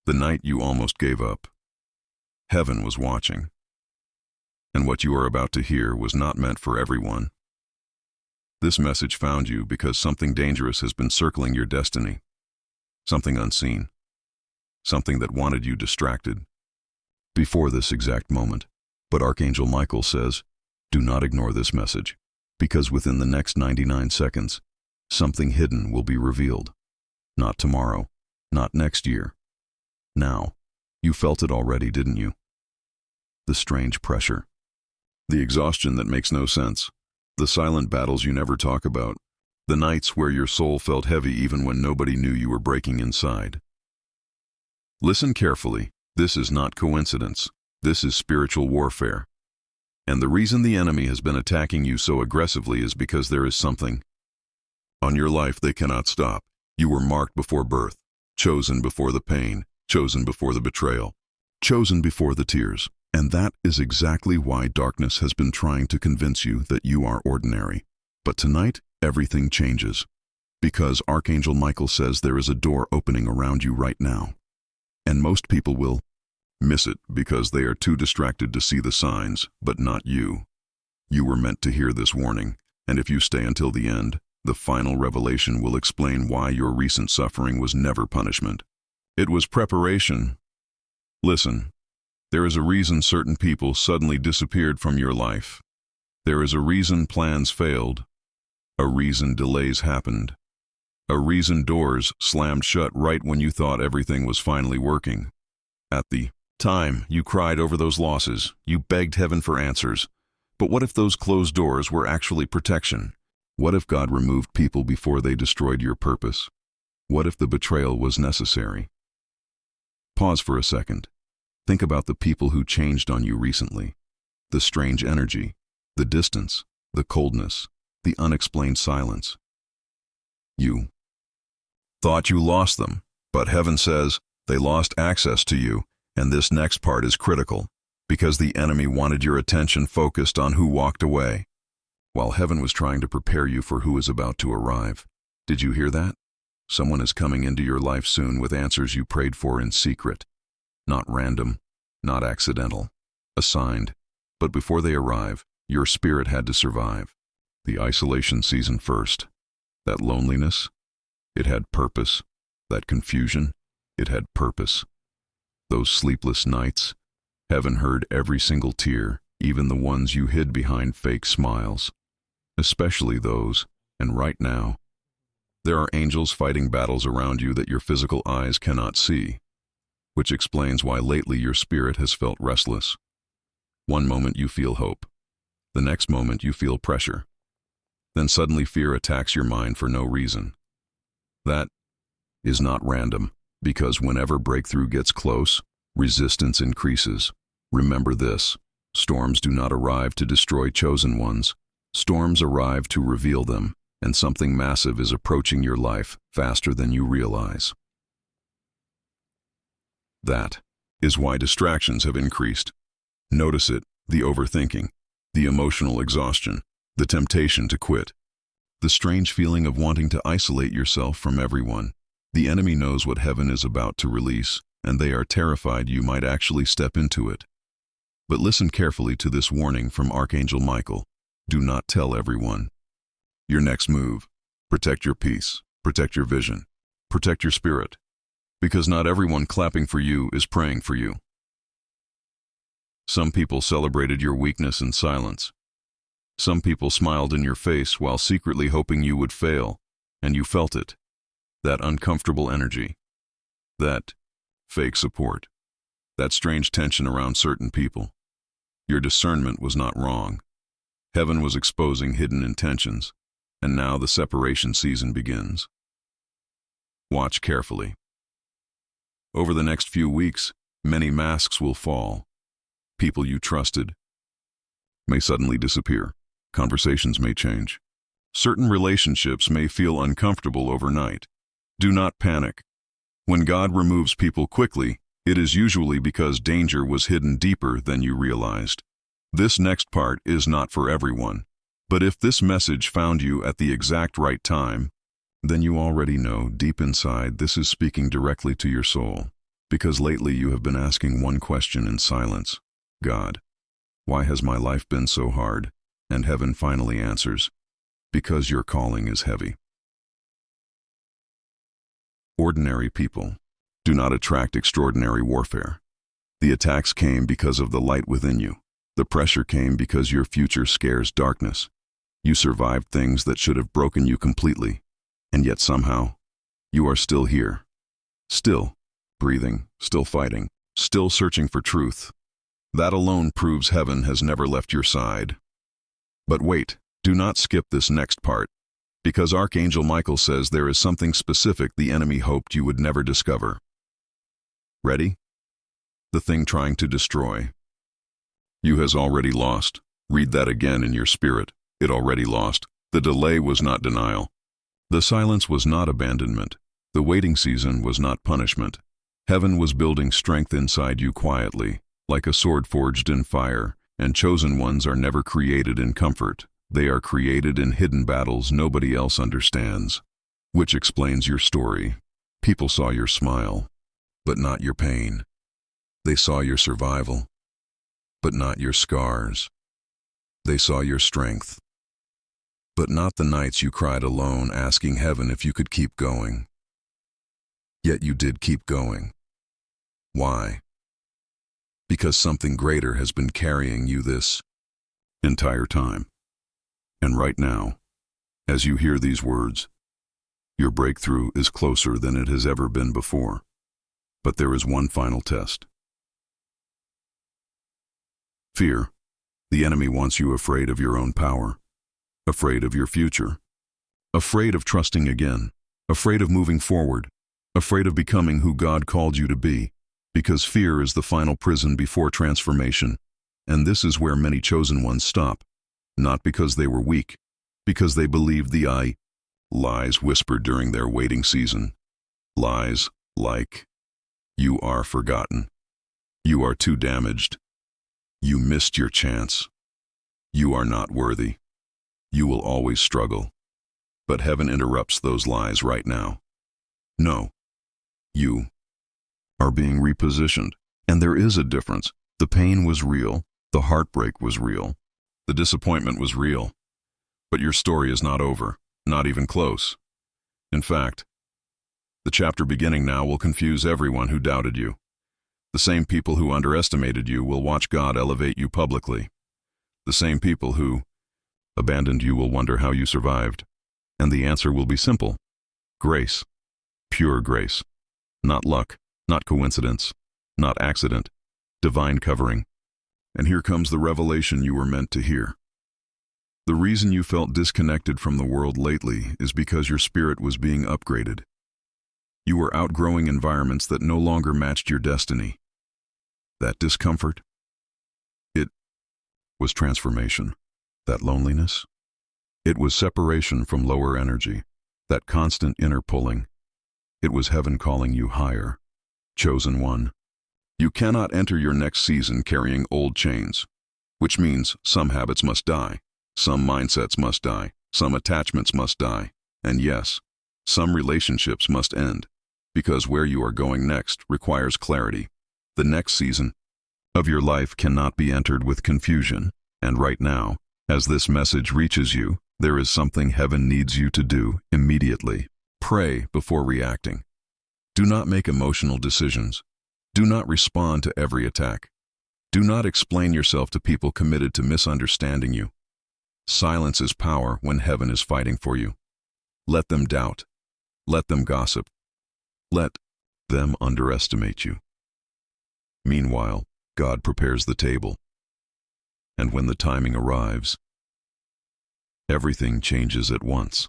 the night you almost gave up. Heaven was watching. And what you are about to hear was not meant for everyone. This message found you because something dangerous has been circling your destiny. Something unseen. Something that wanted you distracted. Before this exact moment. But Archangel Michael says, do not ignore this message, because within the next 99 seconds, something hidden will be revealed. Not tomorrow, not next year. Now. You felt it already, didn't you? The strange pressure. The exhaustion that makes no sense. The silent battles you never talk about. The nights where your soul felt heavy even when nobody knew you were breaking inside. Listen carefully. This is not coincidence. This is spiritual warfare. And the reason the enemy has been attacking you so aggressively is because there is something on your life they cannot stop. You were marked before birth, chosen before the pain, chosen before the betrayal, chosen before the tears. And that is exactly why darkness has been trying to convince you that you are ordinary. But tonight, everything changes. Because Archangel Michael says there is a door opening around you right now. And most people will miss it because they are too distracted to see the signs, but not you. You were meant to hear this warning, and if you stay until the end, the final revelation will explain why your recent suffering was never punishment. It was preparation. Listen. There is a reason certain people suddenly disappeared from your life. There is a reason plans failed. A reason delays happened. A reason doors slammed shut right when you thought everything was finally working. At the time, you cried over those losses. You begged heaven for answers. But what if those closed doors were actually protection? What if God removed people before they destroyed your purpose? What if the betrayal was necessary? Pause for a second. Think about the people who changed on you recently. The strange energy, the distance, the coldness, the unexplained silence. You thought you lost them, but heaven says they lost access to you, and this next part is critical, because the enemy wanted your attention focused on who walked away, while heaven was trying to prepare you for who is about to arrive. Did you hear that? Someone is coming into your life soon with answers you prayed for in secret. Not random, not accidental, assigned. But before they arrive, your spirit had to survive. The isolation season first. That loneliness, it had purpose. That confusion, it had purpose. Those sleepless nights, heaven heard every single tear, even the ones you hid behind fake smiles. Especially those, and right now, there are angels fighting battles around you that your physical eyes cannot see. Which explains why lately your spirit has felt restless. One moment you feel hope. The next moment you feel pressure. Then suddenly fear attacks your mind for no reason. That is not random, because whenever breakthrough gets close, resistance increases. Remember this, storms do not arrive to destroy chosen ones. Storms arrive to reveal them, and something massive is approaching your life faster than you realize. That is why distractions have increased. Notice it, the overthinking, the emotional exhaustion, the temptation to quit, the strange feeling of wanting to isolate yourself from everyone. The enemy knows what heaven is about to release, and they are terrified you might actually step into it. But listen carefully to this warning from Archangel Michael. Do not tell everyone. Your next move. Protect your peace, protect your vision, protect your spirit. Because not everyone clapping for you is praying for you. Some people celebrated your weakness in silence. Some people smiled in your face while secretly hoping you would fail, and you felt it. That uncomfortable energy. That fake support. That strange tension around certain people. Your discernment was not wrong. Heaven was exposing hidden intentions, and now the separation season begins. Watch carefully. Over the next few weeks, many masks will fall. People you trusted may suddenly disappear. Conversations may change. Certain relationships may feel uncomfortable overnight. Do not panic. When God removes people quickly, it is usually because danger was hidden deeper than you realized. This next part is not for everyone, but if this message found you at the exact right time, then you already know deep inside this is speaking directly to your soul. Because lately you have been asking one question in silence. God, why has my life been so hard? And heaven finally answers, because your calling is heavy. Ordinary people do not attract extraordinary warfare. The attacks came because of the light within you. The pressure came because your future scares darkness. You survived things that should have broken you completely, and yet somehow, you are still here. Still breathing, still fighting, still searching for truth. That alone proves heaven has never left your side. But wait, do not skip this next part, because Archangel Michael says there is something specific the enemy hoped you would never discover. Ready? The thing trying to destroy. You has already lost. Read that again in your spirit. It already lost. The delay was not denial. The silence was not abandonment. The waiting season was not punishment. Heaven was building strength inside you quietly, like a sword forged in fire, and chosen ones are never created in comfort. They are created in hidden battles nobody else understands. Which explains your story. People saw your smile, but not your pain. They saw your survival, but not your scars. They saw your strength, but not the nights you cried alone asking heaven if you could keep going. Yet you did keep going. Why? Because something greater has been carrying you this entire time. And right now, as you hear these words, your breakthrough is closer than it has ever been before. But there is one final test. Fear. The enemy wants you afraid of your own power, afraid of your future, afraid of trusting again, afraid of moving forward, afraid of becoming who God called you to be, because fear is the final prison before transformation, and this is where many chosen ones stop, not because they were weak, because they believed the lies whispered during their waiting season. Lies like, you are forgotten, you are too damaged, you missed your chance, you are not worthy, you will always struggle. But heaven interrupts those lies right now. No, you are being repositioned, and there is a difference. The pain was real, the heartbreak was real, the disappointment was real, but your story is not over, not even close. In fact, the chapter beginning now will confuse everyone who doubted you. The same people who underestimated you will watch God elevate you publicly. The same people who abandoned you will wonder how you survived. And the answer will be simple. Grace. Pure grace. Not luck, not coincidence, not accident. Divine covering. And here comes the revelation you were meant to hear. The reason you felt disconnected from the world lately is because your spirit was being upgraded. You were outgrowing environments that no longer matched your destiny. That discomfort, it was transformation. That loneliness, it was separation from lower energy. That constant inner pulling, it was heaven calling you higher. Chosen one. You cannot enter your next season carrying old chains, which means some habits must die, some mindsets must die, some attachments must die, and yes, some relationships must end. Because where you are going next requires clarity. The next season of your life cannot be entered with confusion. And right now, as this message reaches you, there is something heaven needs you to do immediately. Pray before reacting. Do not make emotional decisions. Do not respond to every attack. Do not explain yourself to people committed to misunderstanding you. Silence is power when heaven is fighting for you. Let them doubt. Let them gossip. Let them underestimate you. Meanwhile, God prepares the table. And when the timing arrives, everything changes at once.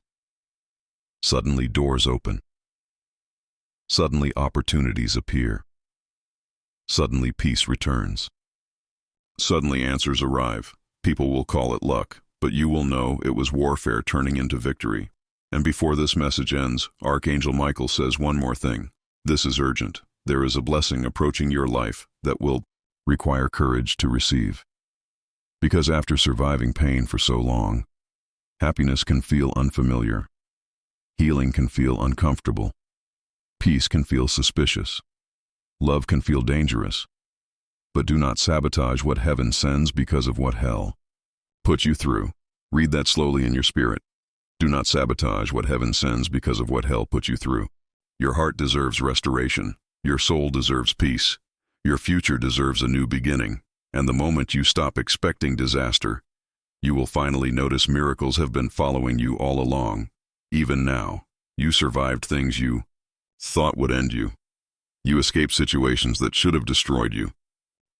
Suddenly doors open. Suddenly opportunities appear. Suddenly peace returns. Suddenly answers arrive. People will call it luck, but you will know it was warfare turning into victory. And before this message ends, Archangel Michael says one more thing. This is urgent. There is a blessing approaching your life that will require courage to receive. Because after surviving pain for so long, happiness can feel unfamiliar. Healing can feel uncomfortable. Peace can feel suspicious. Love can feel dangerous, but do not sabotage what heaven sends because of what hell puts you through. Read that slowly in your spirit. Do not sabotage what heaven sends because of what hell puts you through. Your heart deserves restoration. Your soul deserves peace. Your future deserves a new beginning. And the moment you stop expecting disaster, you will finally notice miracles have been following you all along. Even now, you survived things you thought would end you. You escaped situations that should have destroyed you.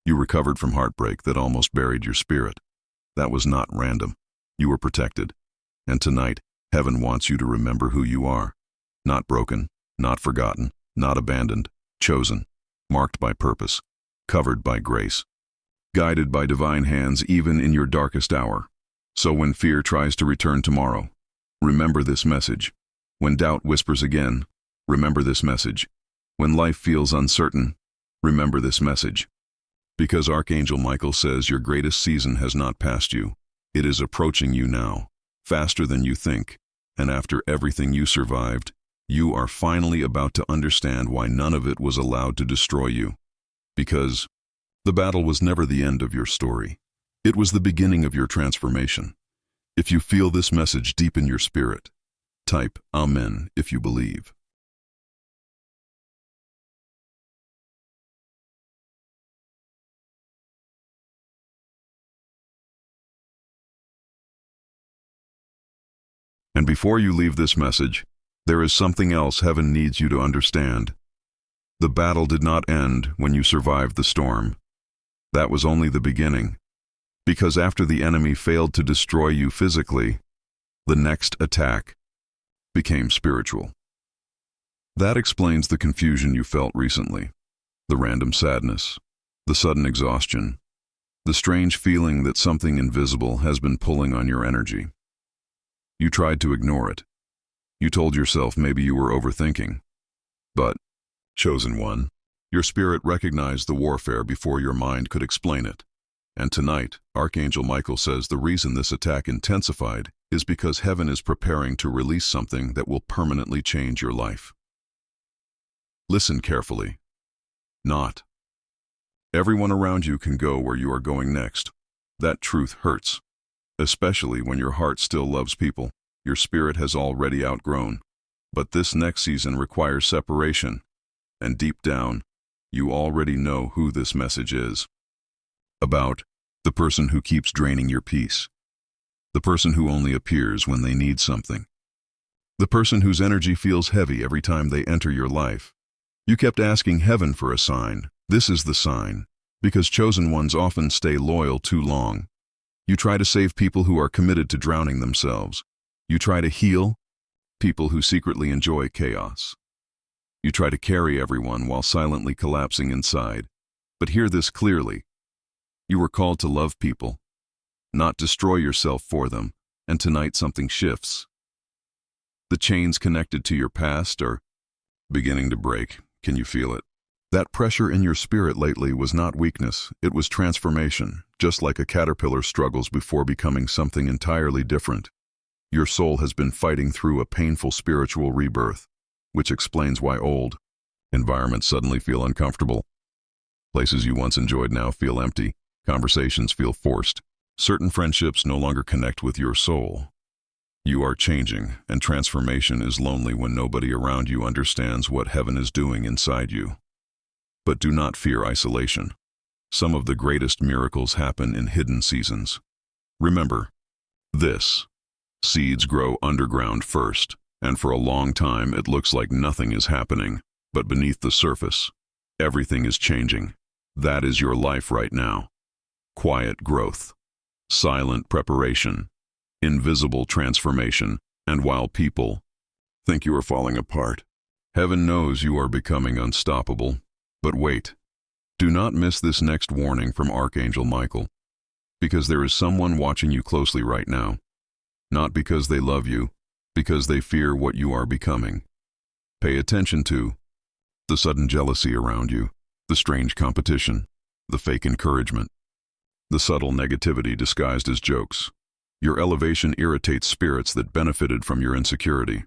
You recovered from heartbreak that almost buried your spirit. That was not random. You were protected. And tonight, heaven wants you to remember who you are. Not broken, not forgotten, not abandoned, chosen, marked by purpose, covered by grace, guided by divine hands even in your darkest hour. So when fear tries to return tomorrow, remember this message. When doubt whispers again, remember this message. When life feels uncertain, remember this message. Because Archangel Michael says your greatest season has not passed you. It is approaching you now, faster than you think. And after everything you survived, you are finally about to understand why none of it was allowed to destroy you. Because the battle was never the end of your story. It was the beginning of your transformation. If you feel this message deep in your spirit, type Amen if you believe. And before you leave this message, there is something else heaven needs you to understand. The battle did not end when you survived the storm. That was only the beginning. Because after the enemy failed to destroy you physically, the next attack became spiritual. That explains the confusion you felt recently, the random sadness, the sudden exhaustion, the strange feeling that something invisible has been pulling on your energy. You tried to ignore it. You told yourself maybe you were overthinking. But, chosen one, your spirit recognized the warfare before your mind could explain it. And tonight, Archangel Michael says the reason this attack intensified is because heaven is preparing to release something that will permanently change your life. Listen carefully. Not everyone around you can go where you are going next. That truth hurts, especially when your heart still loves people your spirit has already outgrown. But this next season requires separation, and deep down, you already know who this message is about. The person who keeps draining your peace. The person who only appears when they need something. The person whose energy feels heavy every time they enter your life. You kept asking heaven for a sign. This is the sign. Because chosen ones often stay loyal too long. You try to save people who are committed to drowning themselves. You try to heal people who secretly enjoy chaos. You try to carry everyone while silently collapsing inside. But hear this clearly. You were called to love people, not destroy yourself for them, and tonight something shifts. The chains connected to your past are beginning to break. Can you feel it? That pressure in your spirit lately was not weakness, it was transformation, just like a caterpillar struggles before becoming something entirely different. Your soul has been fighting through a painful spiritual rebirth, which explains why old environments suddenly feel uncomfortable. Places you once enjoyed now feel empty. Conversations feel forced. Certain friendships no longer connect with your soul. You are changing, and transformation is lonely when nobody around you understands what heaven is doing inside you. But do not fear isolation. Some of the greatest miracles happen in hidden seasons. Remember this. Seeds grow underground first, and for a long time it looks like nothing is happening. But beneath the surface, everything is changing. That is your life right now. Quiet growth, silent preparation, invisible transformation, and while people think you are falling apart, heaven knows you are becoming unstoppable. But wait, do not miss this next warning from Archangel Michael, because there is someone watching you closely right now. Not because they love you, because they fear what you are becoming. Pay attention to the sudden jealousy around you, the strange competition, the fake encouragement, the subtle negativity disguised as jokes. Your elevation irritates spirits that benefited from your insecurity.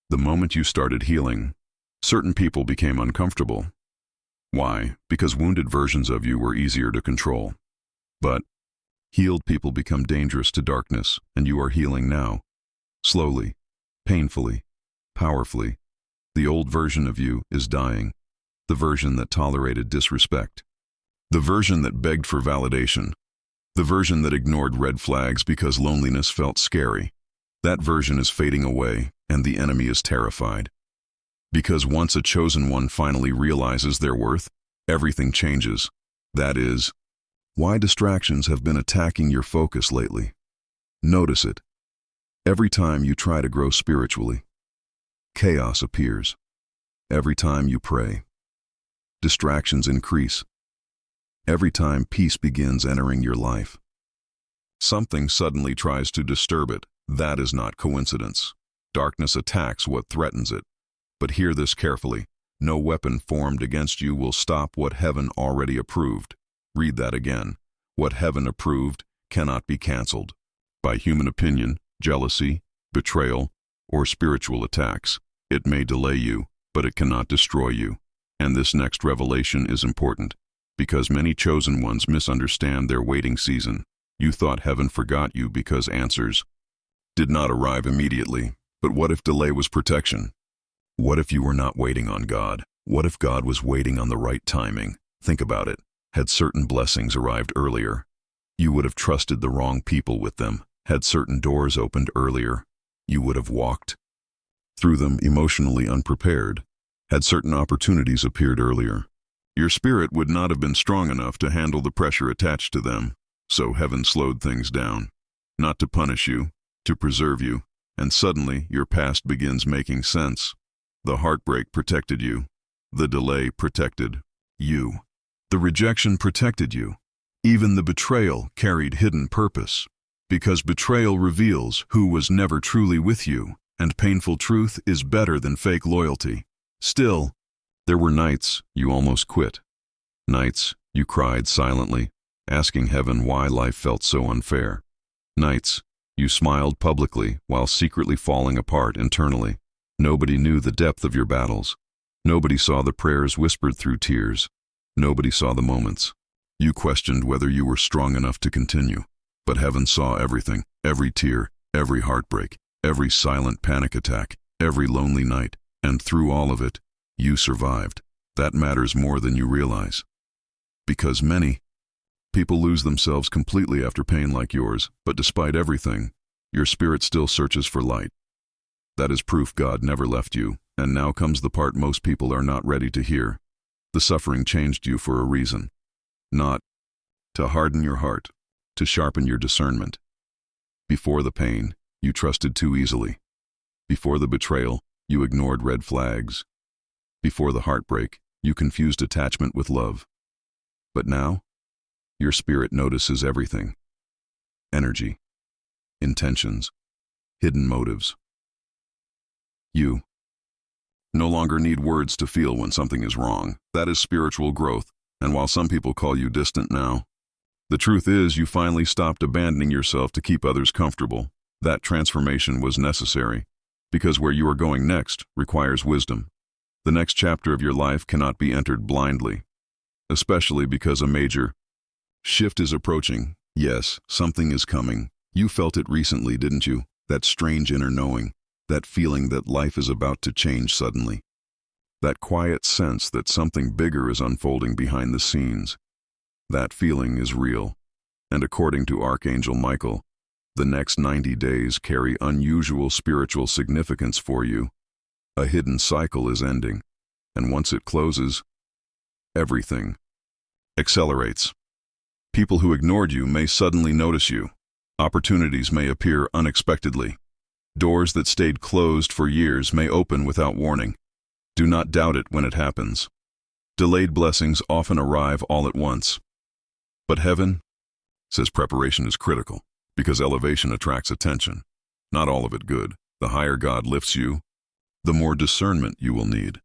The moment you started healing, certain people became uncomfortable. Why? Because wounded versions of you were easier to control. But healed people become dangerous to darkness, and you are healing now. Slowly, painfully, powerfully. The old version of you is dying. The version that tolerated disrespect. The version that begged for validation. The version that ignored red flags because loneliness felt scary. That version is fading away, and the enemy is terrified. Because once a chosen one finally realizes their worth, everything changes. That is why distractions have been attacking your focus lately. Notice it. Every time you try to grow spiritually, chaos appears. Every time you pray, distractions increase. Every time peace begins entering your life, something suddenly tries to disturb it. That is not coincidence. Darkness attacks what threatens it. But hear this carefully. No weapon formed against you will stop what heaven already approved. Read that again. What heaven approved cannot be canceled by human opinion, jealousy, betrayal, or spiritual attacks. It may delay you, but it cannot destroy you. And this next revelation is important, because many chosen ones misunderstand their waiting season. You thought heaven forgot you because answers did not arrive immediately. But what if delay was protection? What if you were not waiting on God? What if God was waiting on the right timing? Think about it. Had certain blessings arrived earlier, you would have trusted the wrong people with them. Had certain doors opened earlier, you would have walked through them emotionally unprepared. Had certain opportunities appeared earlier, your spirit would not have been strong enough to handle the pressure attached to them. So heaven slowed things down, not to punish you, to preserve you, and suddenly your past begins making sense. The heartbreak protected you. The delay protected you. The rejection protected you. Even the betrayal carried hidden purpose. Because betrayal reveals who was never truly with you, and painful truth is better than fake loyalty. Still, there were nights you almost quit. Nights you cried silently, asking heaven why life felt so unfair. Nights you smiled publicly while secretly falling apart internally. Nobody knew the depth of your battles. Nobody saw the prayers whispered through tears. Nobody saw the moments you questioned whether you were strong enough to continue. But heaven saw everything, every tear, every heartbreak, every silent panic attack, every lonely night, and through all of it, you survived. That matters more than you realize. Because many people lose themselves completely after pain like yours, but despite everything, your spirit still searches for light. That is proof God never left you, and now comes the part most people are not ready to hear. The suffering changed you for a reason. Not to harden your heart, to sharpen your discernment. Before the pain, you trusted too easily. Before the betrayal, you ignored red flags. Before the heartbreak, you confused attachment with love. But now, your spirit notices everything. Energy, intentions, hidden motives. You no longer need words to feel when something is wrong. That is spiritual growth, and while some people call you distant now, the truth is you finally stopped abandoning yourself to keep others comfortable. That transformation was necessary, because where you are going next requires wisdom. The next chapter of your life cannot be entered blindly, especially because a major shift is approaching. Yes, something is coming. You felt it recently, didn't you? That strange inner knowing. That feeling that life is about to change suddenly. That quiet sense that something bigger is unfolding behind the scenes. That feeling is real. And according to Archangel Michael, the next 90 days carry unusual spiritual significance for you. A hidden cycle is ending, and once it closes, everything accelerates. People who ignored you may suddenly notice you. Opportunities may appear unexpectedly. Doors that stayed closed for years may open without warning. Do not doubt it when it happens. Delayed blessings often arrive all at once. But heaven says preparation is critical, because elevation attracts attention. Not all of it good. The higher God lifts you, the more discernment you will need.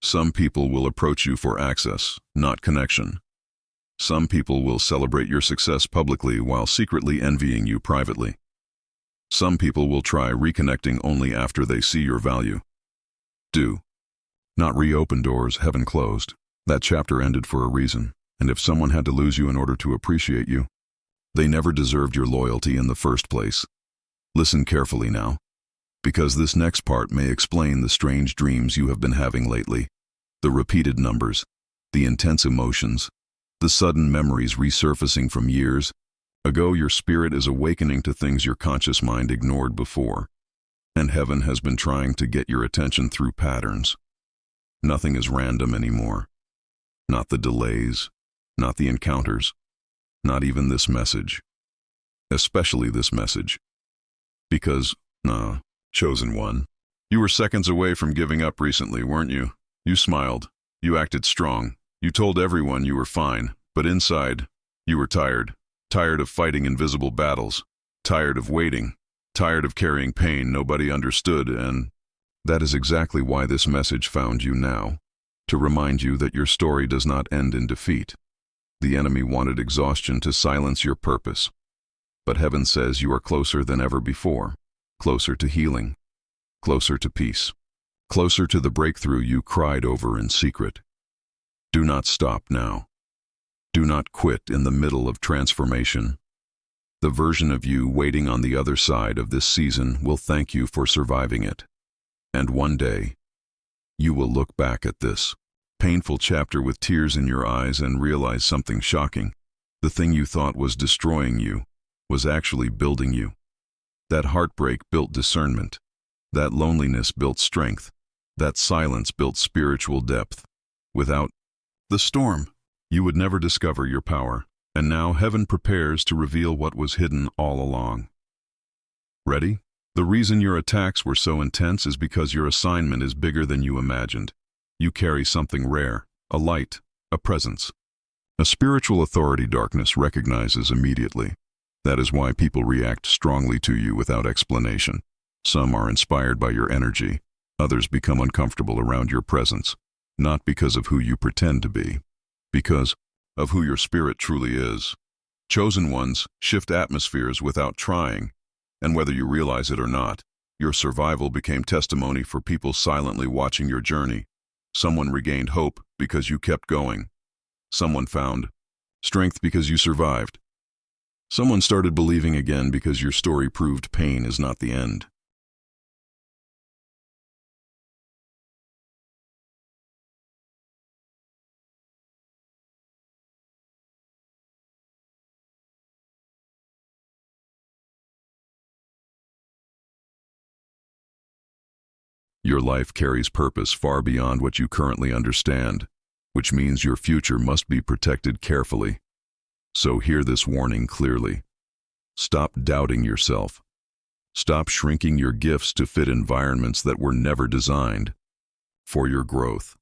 Some people will approach you for access, not connection. Some people will celebrate your success publicly while secretly envying you privately. Some people will try reconnecting only after they see your value. Do not reopen doors heaven closed. That chapter ended for a reason, and if someone had to lose you in order to appreciate you, they never deserved your loyalty in the first place. Listen carefully now, because this next part may explain the strange dreams you have been having lately, the repeated numbers, the intense emotions, the sudden memories resurfacing from years ago. Your spirit is awakening to things your conscious mind ignored before, and heaven has been trying to get your attention through patterns. Nothing is random anymore. Not the delays, not the encounters, not even this message. Especially this message. Because, chosen one, you were seconds away from giving up recently, weren't you? You smiled. You acted strong. You told everyone you were fine, but inside, you were tired. Tired of fighting invisible battles. Tired of waiting. Tired of carrying pain nobody understood, and that is exactly why this message found you now, to remind you that your story does not end in defeat. The enemy wanted exhaustion to silence your purpose. But heaven says you are closer than ever before, closer to healing, closer to peace, closer to the breakthrough you cried over in secret. Do not stop now. Do not quit in the middle of transformation. The version of you waiting on the other side of this season will thank you for surviving it. And one day, you will look back at this painful chapter with tears in your eyes and realize something shocking. The thing you thought was destroying you was actually building you. That heartbreak built discernment. That loneliness built strength. That silence built spiritual depth. Without the storm, you would never discover your power. And now heaven prepares to reveal what was hidden all along. Ready? The reason your attacks were so intense is because your assignment is bigger than you imagined. You carry something rare, a light, a presence. A spiritual authority darkness recognizes immediately. That is why people react strongly to you without explanation. Some are inspired by your energy. Others become uncomfortable around your presence. Not because of who you pretend to be, because of who your spirit truly is. Chosen ones shift atmospheres without trying, and whether you realize it or not, your survival became testimony for people silently watching your journey. Someone regained hope because you kept going. Someone found strength because you survived. Someone started believing again because your story proved pain is not the end. Your life carries purpose far beyond what you currently understand, which means your future must be protected carefully. So hear this warning clearly. Stop doubting yourself. Stop shrinking your gifts to fit environments that were never designed for your growth.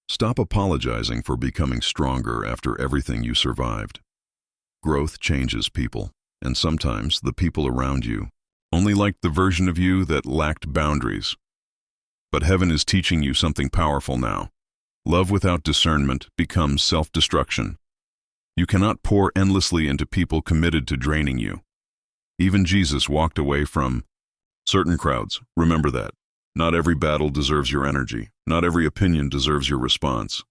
Stop apologizing for becoming stronger after everything you survived. Growth changes people, and sometimes the people around you only liked the version of you that lacked boundaries. But heaven is teaching you something powerful now. Love without discernment becomes self-destruction. You cannot pour endlessly into people committed to draining you. Even Jesus walked away from certain crowds. Remember that. Not every battle deserves your energy. Not every opinion deserves your response.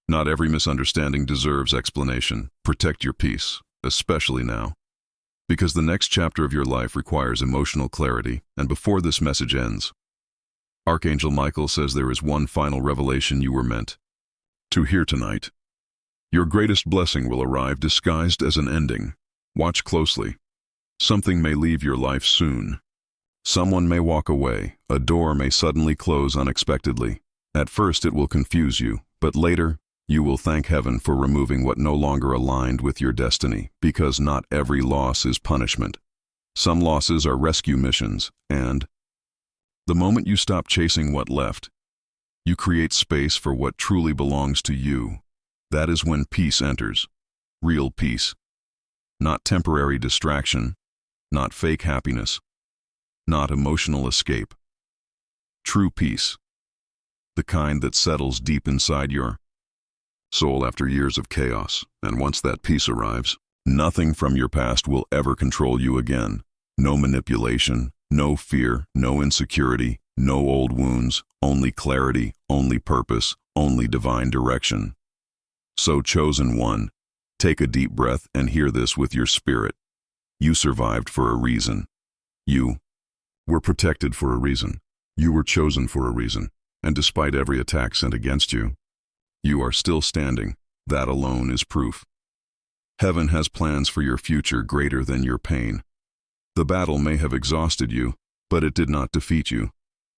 Not every misunderstanding deserves explanation. Protect your peace, especially now. Because the next chapter of your life requires emotional clarity, and before this message ends, Archangel Michael says there is one final revelation you were meant to hear tonight. Your greatest blessing will arrive disguised as an ending. Watch closely. Something may leave your life soon. Someone may walk away. A door may suddenly close unexpectedly. At first it will confuse you, but later you will thank heaven for removing what no longer aligned with your destiny, because not every loss is punishment. Some losses are rescue missions, and the moment you stop chasing what left, you create space for what truly belongs to you. That is when peace enters. Real peace. Not temporary distraction, not fake happiness, not emotional escape. True peace. The kind that settles deep inside your soul after years of chaos. And once that peace arrives, nothing from your past will ever control you again. No manipulation, no fear, no insecurity, No old wounds, only clarity, only purpose, only divine direction. So, chosen one, take a deep breath and hear this with your spirit. You survived for a reason. You were protected for a reason. You were chosen for a reason. And despite every attack sent against you, you are still standing. That alone is proof. Heaven has plans for your future greater than your pain. The battle may have exhausted you, but it did not defeat you.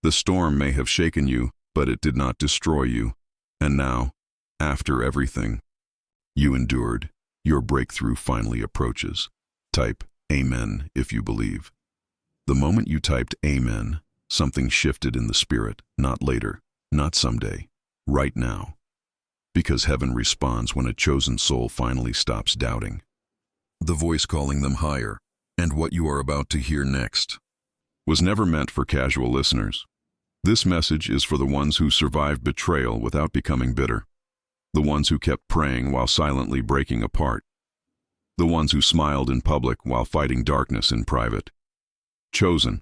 The storm may have shaken you, but it did not destroy you. And now, after everything you endured, your breakthrough finally approaches. Type Amen if you believe. The moment you typed Amen, something shifted in the spirit, not later, not someday, right now. Because heaven responds when a chosen soul finally stops doubting. The voice calling them higher, and what you are about to hear next, was never meant for casual listeners. This message is for the ones who survived betrayal without becoming bitter. The ones who kept praying while silently breaking apart. The ones who smiled in public while fighting darkness in private. Chosen.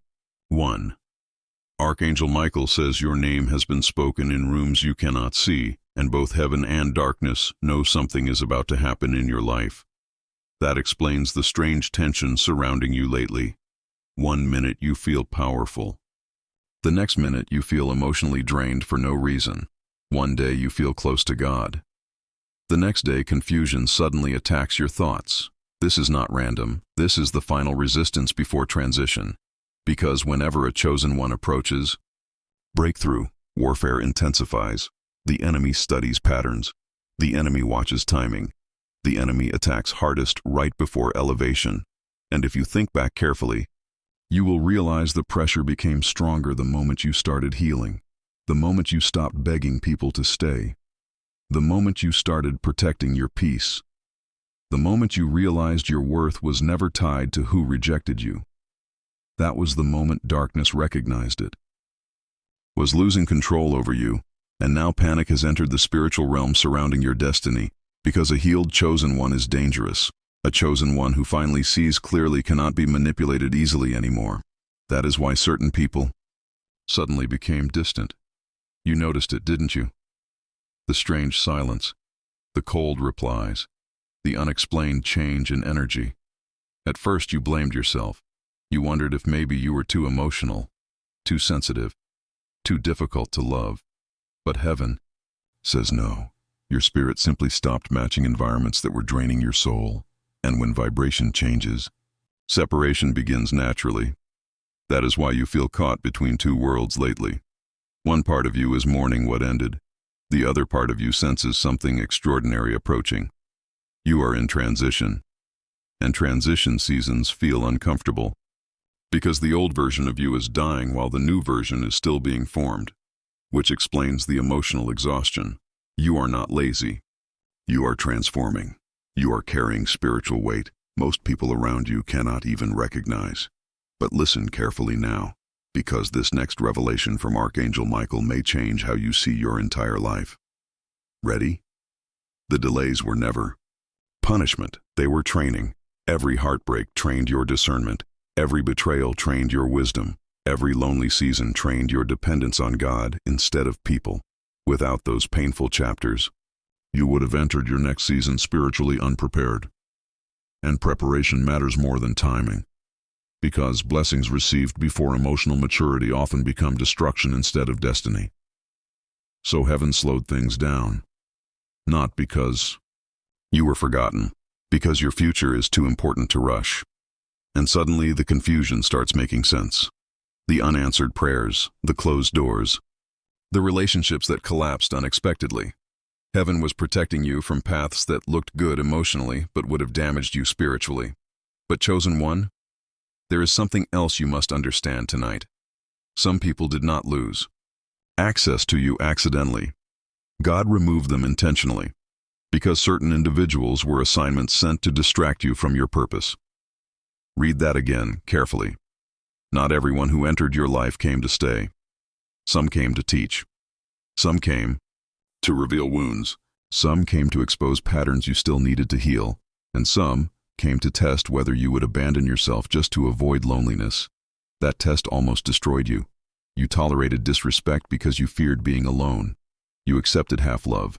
1. Archangel Michael says your name has been spoken in rooms you cannot see, and both heaven and darkness know something is about to happen in your life. That explains the strange tension surrounding you lately. 1 minute you feel powerful. The next minute you feel emotionally drained for no reason. One day you feel close to God. The next day confusion suddenly attacks your thoughts. This is not random. This is the final resistance before transition. Because whenever a chosen one approaches breakthrough, warfare intensifies. The enemy studies patterns. The enemy watches timing. The enemy attacks hardest right before elevation. And if you think back carefully, you will realize the pressure became stronger the moment you started healing. The moment you stopped begging people to stay. The moment you started protecting your peace. The moment you realized your worth was never tied to who rejected you. That was the moment darkness recognized it. Was losing control over you, and now panic has entered the spiritual realm surrounding your destiny, because a healed chosen one is dangerous. A chosen one who finally sees clearly cannot be manipulated easily anymore. That is why certain people suddenly became distant. You noticed it, didn't you? The strange silence, the cold replies, the unexplained change in energy. At first you blamed yourself. You wondered if maybe you were too emotional, too sensitive, too difficult to love. But heaven says no. Your spirit simply stopped matching environments that were draining your soul. And when vibration changes, separation begins naturally. That is why you feel caught between two worlds lately. One part of you is mourning what ended. The other part of you senses something extraordinary approaching. You are in transition. And transition seasons feel uncomfortable. Because the old version of you is dying while the new version is still being formed. Which explains the emotional exhaustion. You are not lazy. You are transforming. You are carrying spiritual weight most people around you cannot even recognize. But listen carefully now, because this next revelation from Archangel Michael may change how you see your entire life. Ready? The delays were never punishment, they were training. Every heartbreak trained your discernment. Every betrayal trained your wisdom. Every lonely season trained your dependence on God instead of people. Without those painful chapters, you would have entered your next season spiritually unprepared. And preparation matters more than timing. Because blessings received before emotional maturity often become destruction instead of destiny. So heaven slowed things down. Not because you were forgotten, because your future is too important to rush. And suddenly the confusion starts making sense. The unanswered prayers, the closed doors, the relationships that collapsed unexpectedly. Heaven was protecting you from paths that looked good emotionally but would have damaged you spiritually. But chosen one, there is something else you must understand tonight. Some people did not lose access to you accidentally. God removed them intentionally, because certain individuals were assignments sent to distract you from your purpose. Read that again carefully. Not everyone who entered your life came to stay. Some came to teach. Some came to reveal wounds. Some came to expose patterns you still needed to heal. And some came to test whether you would abandon yourself just to avoid loneliness. That test almost destroyed you. You tolerated disrespect because you feared being alone. You accepted half-love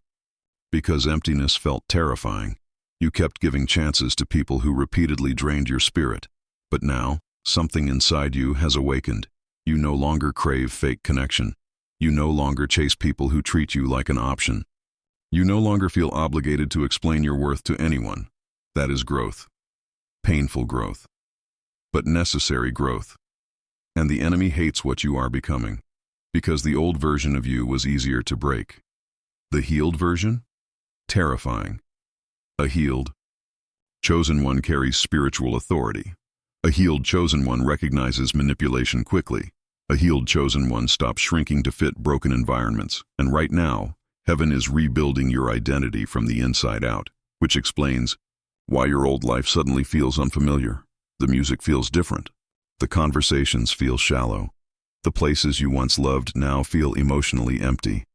because emptiness felt terrifying. You kept giving chances to people who repeatedly drained your spirit. But now, something inside you has awakened. You no longer crave fake connection. You no longer chase people who treat you like an option. You no longer feel obligated to explain your worth to anyone. That is growth. Painful growth. But necessary growth. And the enemy hates what you are becoming, because the old version of you was easier to break. The healed version? Terrifying. A healed, chosen one carries spiritual authority. A healed chosen one recognizes manipulation quickly. A healed chosen one stops shrinking to fit broken environments. And right now, heaven is rebuilding your identity from the inside out, which explains why your old life suddenly feels unfamiliar. The music feels different. The conversations feel shallow. The places you once loved now feel emotionally empty.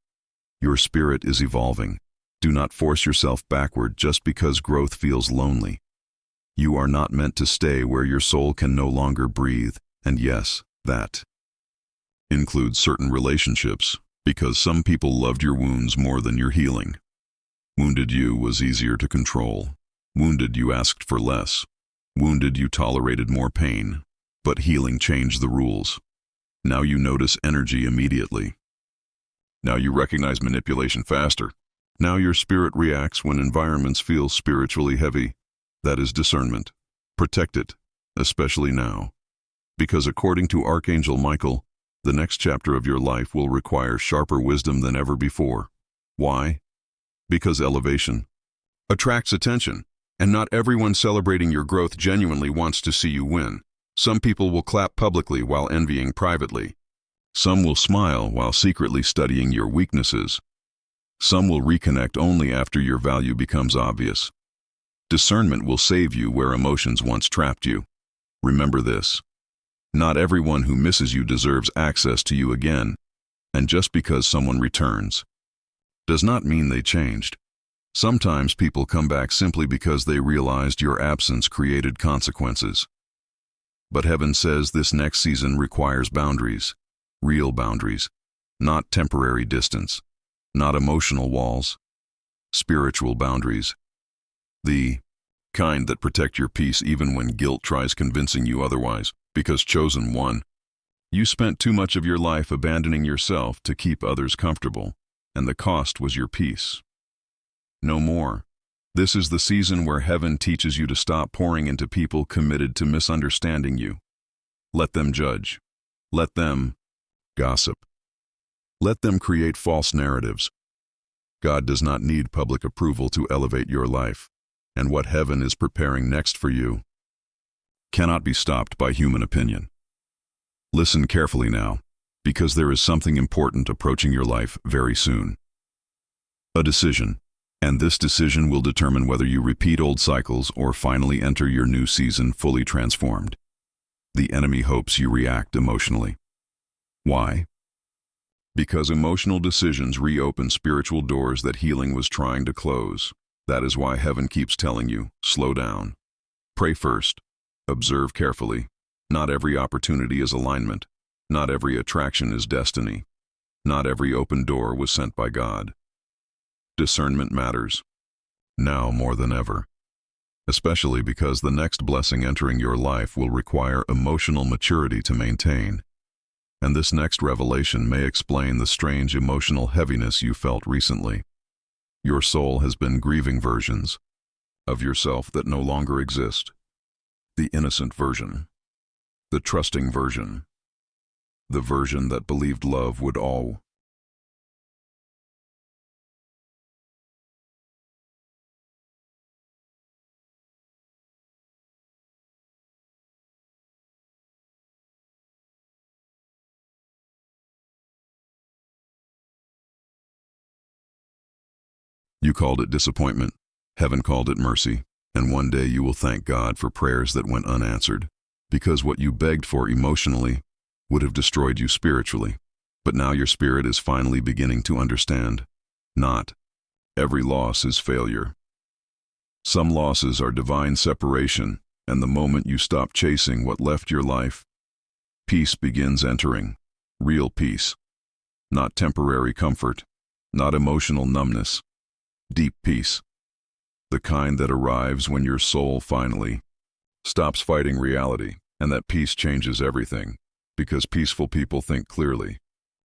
Your spirit is evolving. Do not force yourself backward just because growth feels lonely. You are not meant to stay where your soul can no longer breathe, and yes, that includes certain relationships, because some people loved your wounds more than your healing. Wounded you was easier to control. Wounded you asked for less. Wounded you tolerated more pain. But healing changed the rules. Now you notice energy immediately. Now you recognize manipulation faster. Now your spirit reacts when environments feel spiritually heavy. That is discernment. Protect it, especially now. Because according to Archangel Michael, the next chapter of your life will require sharper wisdom than ever before. Why? Because elevation attracts attention, and not everyone celebrating your growth genuinely wants to see you win. Some people will clap publicly while envying privately. Some will smile while secretly studying your weaknesses. Some will reconnect only after your value becomes obvious. Discernment will save you where emotions once trapped you. Remember this. Not everyone who misses you deserves access to you again, and just because someone returns does not mean they changed. Sometimes people come back simply because they realized your absence created consequences. But heaven says this next season requires boundaries, real boundaries, not temporary distance, not emotional walls, spiritual boundaries. The kind that protect your peace even when guilt tries convincing you otherwise. Because chosen one, you spent too much of your life abandoning yourself to keep others comfortable, and the cost was your peace. No more. This is the season where heaven teaches you to stop pouring into people committed to misunderstanding you. Let them judge. Let them gossip. Let them create false narratives. God does not need public approval to elevate your life, and what heaven is preparing next for you cannot be stopped by human opinion. Listen carefully now, because there is something important approaching your life very soon. A decision. And this decision will determine whether you repeat old cycles or finally enter your new season fully transformed. The enemy hopes you react emotionally. Why? Because emotional decisions reopen spiritual doors that healing was trying to close. That is why heaven keeps telling you, slow down. Pray first. Observe carefully. Not every opportunity is alignment. Not every attraction is destiny. Not every open door was sent by God. Discernment matters, now more than ever, especially because the next blessing entering your life will require emotional maturity to maintain, and this next revelation may explain the strange emotional heaviness you felt recently. Your soul has been grieving versions of yourself that no longer exist. The innocent version, the trusting version, the version that believed love would all You called it disappointment. Heaven called it mercy. And one day you will thank God for prayers that went unanswered, because what you begged for emotionally would have destroyed you spiritually. But now your spirit is finally beginning to understand. Not every loss is failure. Some losses are divine separation, and the moment you stop chasing what left your life, peace begins entering. Real peace. Not temporary comfort. Not emotional numbness. Deep peace. The kind that arrives when your soul finally stops fighting reality, and that peace changes everything. Because peaceful people think clearly.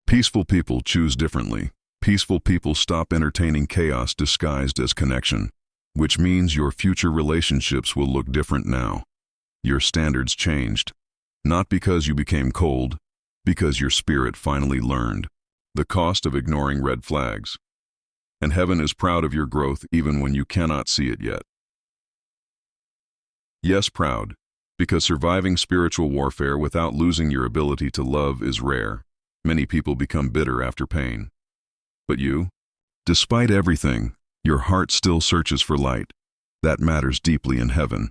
Peaceful people choose differently. Peaceful people stop entertaining chaos disguised as connection, which means your future relationships will look different now. Your standards changed, not because you became cold, because your spirit finally learned the cost of ignoring red flags. And heaven is proud of your growth even when you cannot see it yet. Yes, proud, because surviving spiritual warfare without losing your ability to love is rare. Many people become bitter after pain. But you, despite everything, your heart still searches for light. That matters deeply in heaven.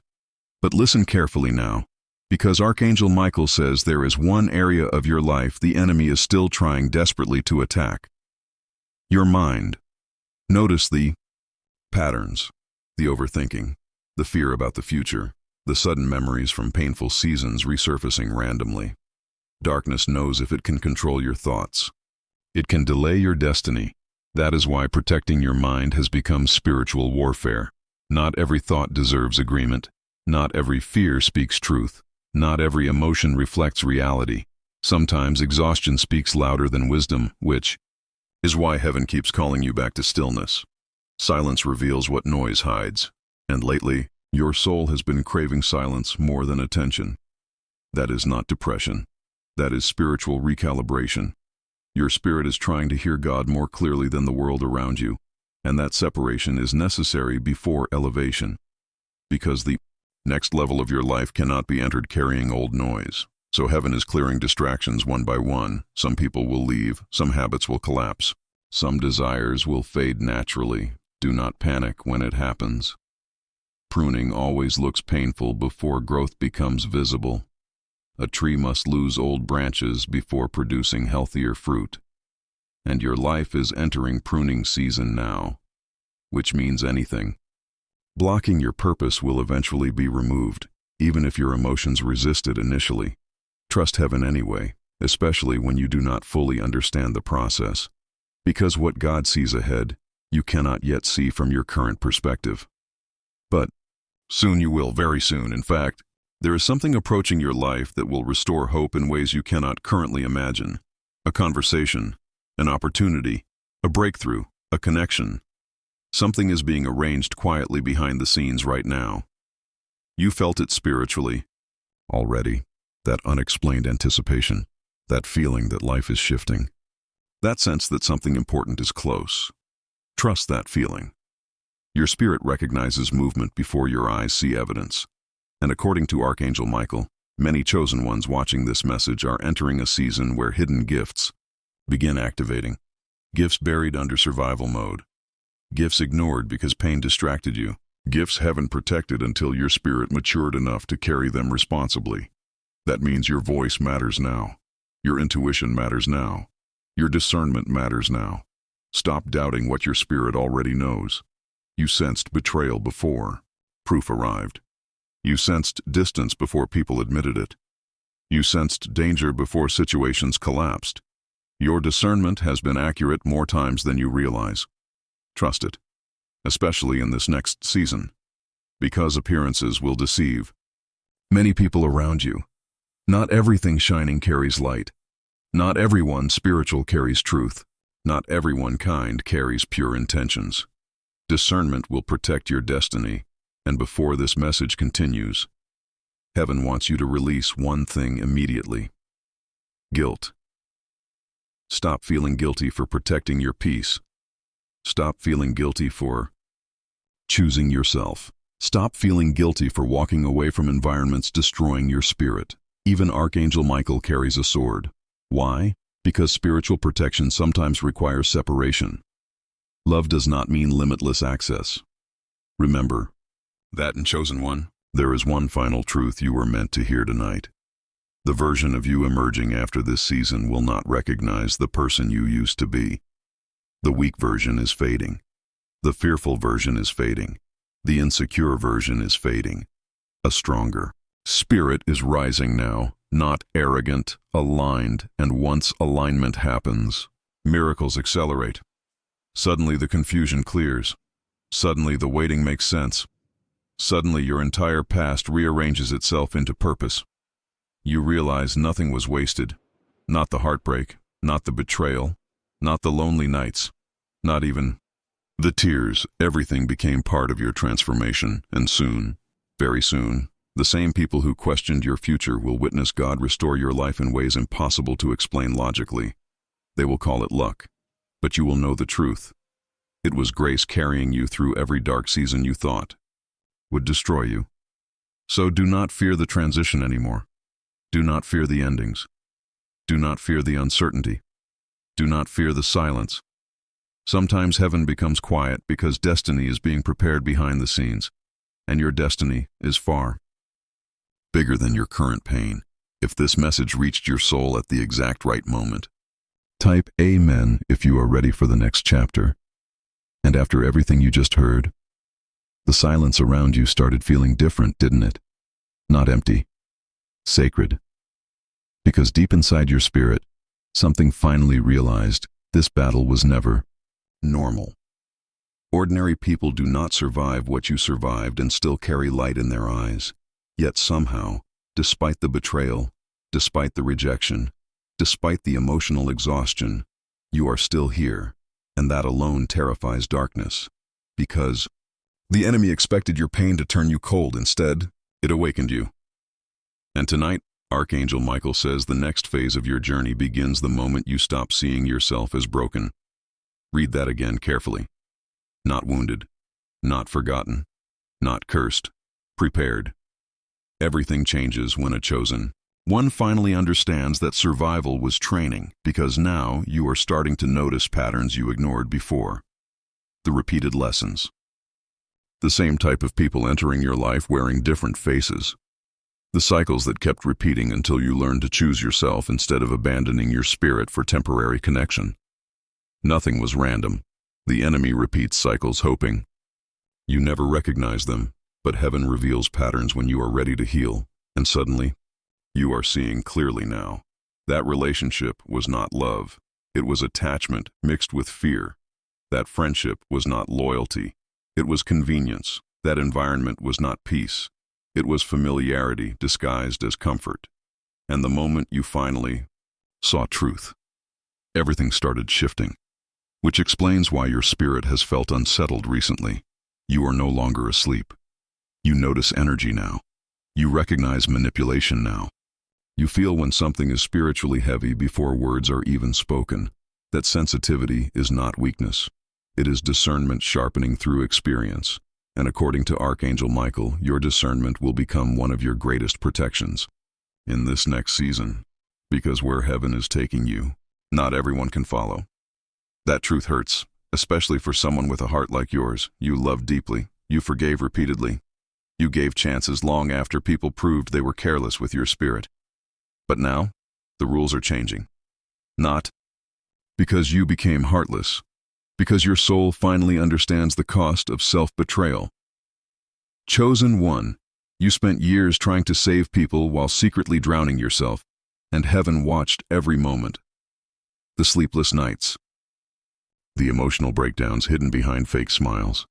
But listen carefully now, because Archangel Michael says there is one area of your life the enemy is still trying desperately to attack. Your mind. Notice the patterns, the overthinking, the fear about the future, the sudden memories from painful seasons resurfacing randomly. Darkness knows if it can control your thoughts. It can delay your destiny. That is why protecting your mind has become spiritual warfare. Not every thought deserves agreement. Not every fear speaks truth. Not every emotion reflects reality. Sometimes exhaustion speaks louder than wisdom, which is why heaven keeps calling you back to stillness. Silence reveals what noise hides. And lately, your soul has been craving silence more than attention. That is not depression. That is spiritual recalibration. Your spirit is trying to hear God more clearly than the world around you, and that separation is necessary before elevation. Because the next level of your life cannot be entered carrying old noise. So heaven is clearing distractions one by one. Some people will leave, some habits will collapse, some desires will fade naturally. Do not panic when it happens. Pruning always looks painful before growth becomes visible. A tree must lose old branches before producing healthier fruit. And your life is entering pruning season now, which means anything. Blocking your purpose will eventually be removed, even if your emotions resist it initially. Trust heaven anyway, especially when you do not fully understand the process. Because what God sees ahead, you cannot yet see from your current perspective. But soon you will, very soon. In fact, there is something approaching your life that will restore hope in ways you cannot currently imagine. A conversation, an opportunity, a breakthrough, a connection. Something is being arranged quietly behind the scenes right now. You felt it spiritually already. That unexplained anticipation, that feeling that life is shifting, that sense that something important is close. Trust that feeling. Your spirit recognizes movement before your eyes see evidence. And according to Archangel Michael, many chosen ones watching this message are entering a season where hidden gifts begin activating. Gifts buried under survival mode. Gifts ignored because pain distracted you. Gifts heaven protected until your spirit matured enough to carry them responsibly. That means your voice matters now. Your intuition matters now. Your discernment matters now. Stop doubting what your spirit already knows. You sensed betrayal before proof arrived. You sensed distance before people admitted it. You sensed danger before situations collapsed. Your discernment has been accurate more times than you realize. Trust it, especially in this next season, because appearances will deceive. Many people around you. Not everything shining carries light. Not everyone spiritual carries truth. Not everyone kind carries pure intentions. Discernment will protect your destiny, and before this message continues, heaven wants you to release one thing immediately. Guilt. Stop feeling guilty for protecting your peace. Stop feeling guilty for choosing yourself. Stop feeling guilty for walking away from environments destroying your spirit. Even Archangel Michael carries a sword. Why? Because spiritual protection sometimes requires separation. Love does not mean limitless access. Remember that in Chosen One, there is one final truth you were meant to hear tonight. The version of you emerging after this season will not recognize the person you used to be. The weak version is fading. The fearful version is fading. The insecure version is fading. A stronger spirit is rising now, not arrogant, aligned, and once alignment happens, miracles accelerate. Suddenly the confusion clears. Suddenly the waiting makes sense. Suddenly your entire past rearranges itself into purpose. You realize nothing was wasted. Not the heartbreak, not the betrayal, not the lonely nights, not even the tears. Everything became part of your transformation, and soon, very soon, the same people who questioned your future will witness God restore your life in ways impossible to explain logically. They will call it luck, but you will know the truth. It was grace carrying you through every dark season you thought would destroy you. So do not fear the transition anymore. Do not fear the endings. Do not fear the uncertainty. Do not fear the silence. Sometimes heaven becomes quiet because destiny is being prepared behind the scenes, and your destiny is far bigger than your current pain. If this message reached your soul at the exact right moment, type Amen if you are ready for the next chapter. And after everything you just heard, the silence around you started feeling different, didn't it? Not empty, sacred. Because deep inside your spirit, something finally realized this battle was never normal. Ordinary people do not survive what you survived and still carry light in their eyes. Yet somehow, despite the betrayal, despite the rejection, despite the emotional exhaustion, you are still here, and that alone terrifies darkness. Because the enemy expected your pain to turn you cold. Instead, it awakened you. And tonight, Archangel Michael says the next phase of your journey begins the moment you stop seeing yourself as broken. Read that again carefully. Not wounded, not forgotten, not cursed, prepared. Everything changes when a chosen one finally understands that survival was training, because now you are starting to notice patterns you ignored before. The repeated lessons. The same type of people entering your life wearing different faces. The cycles that kept repeating until you learned to choose yourself instead of abandoning your spirit for temporary connection. Nothing was random. The enemy repeats cycles hoping you never recognize them, but heaven reveals patterns when you are ready to heal, and suddenly, you are seeing clearly now. That relationship was not love. It was attachment mixed with fear. That friendship was not loyalty. It was convenience. That environment was not peace. It was familiarity disguised as comfort. And the moment you finally saw truth, everything started shifting. Which explains why your spirit has felt unsettled recently. You are no longer asleep. You notice energy now. You recognize manipulation now. You feel when something is spiritually heavy before words are even spoken. That sensitivity is not weakness. It is discernment sharpening through experience. And according to Archangel Michael, your discernment will become one of your greatest protections in this next season. Because where heaven is taking you, not everyone can follow. That truth hurts, especially for someone with a heart like yours. You loved deeply. You forgave repeatedly. You gave chances long after people proved they were careless with your spirit. But now, the rules are changing. Not because you became heartless, because your soul finally understands the cost of self-betrayal. Chosen one, you spent years trying to save people while secretly drowning yourself, and heaven watched every moment. The sleepless nights, the emotional breakdowns hidden behind fake smiles,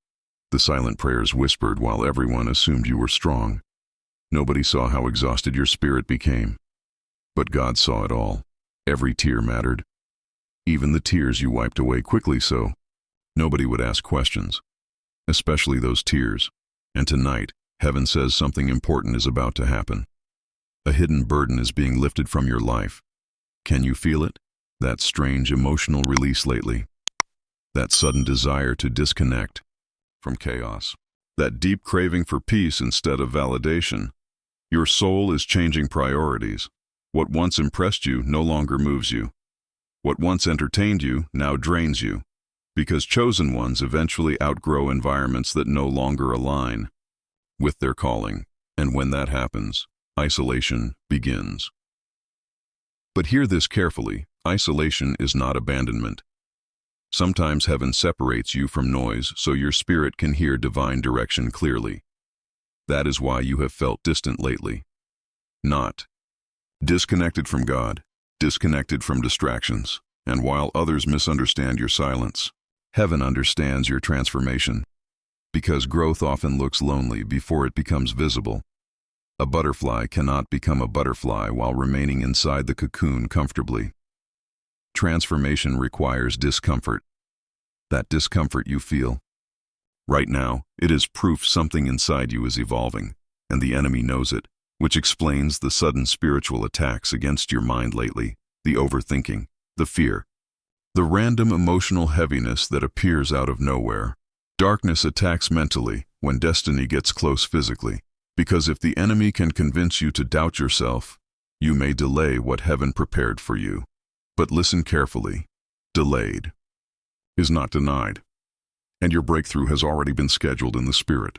the silent prayers whispered while everyone assumed you were strong. Nobody saw how exhausted your spirit became. But God saw it all. Every tear mattered. Even the tears you wiped away quickly so nobody would ask questions. Especially those tears. And tonight, heaven says something important is about to happen. A hidden burden is being lifted from your life. Can you feel it? That strange emotional release lately. That sudden desire to disconnect from chaos. That deep craving for peace instead of validation. Your soul is changing priorities. What once impressed you no longer moves you. What once entertained you now drains you. Because chosen ones eventually outgrow environments that no longer align with their calling. And when that happens, isolation begins. But hear this carefully. Isolation is not abandonment. Sometimes heaven separates you from noise so your spirit can hear divine direction clearly. That is why you have felt distant lately. Not Disconnected from God, disconnected from distractions, and while others misunderstand your silence, heaven understands your transformation. Because growth often looks lonely before it becomes visible. A butterfly cannot become a butterfly while remaining inside the cocoon comfortably. Transformation requires discomfort. That discomfort you feel right now, it is proof something inside you is evolving, and the enemy knows it, which explains the sudden spiritual attacks against your mind lately, the overthinking, the fear, the random emotional heaviness that appears out of nowhere. Darkness attacks mentally when destiny gets close physically, because if the enemy can convince you to doubt yourself, you may delay what heaven prepared for you. But listen carefully. Delayed is not denied, and your breakthrough has already been scheduled in the spirit.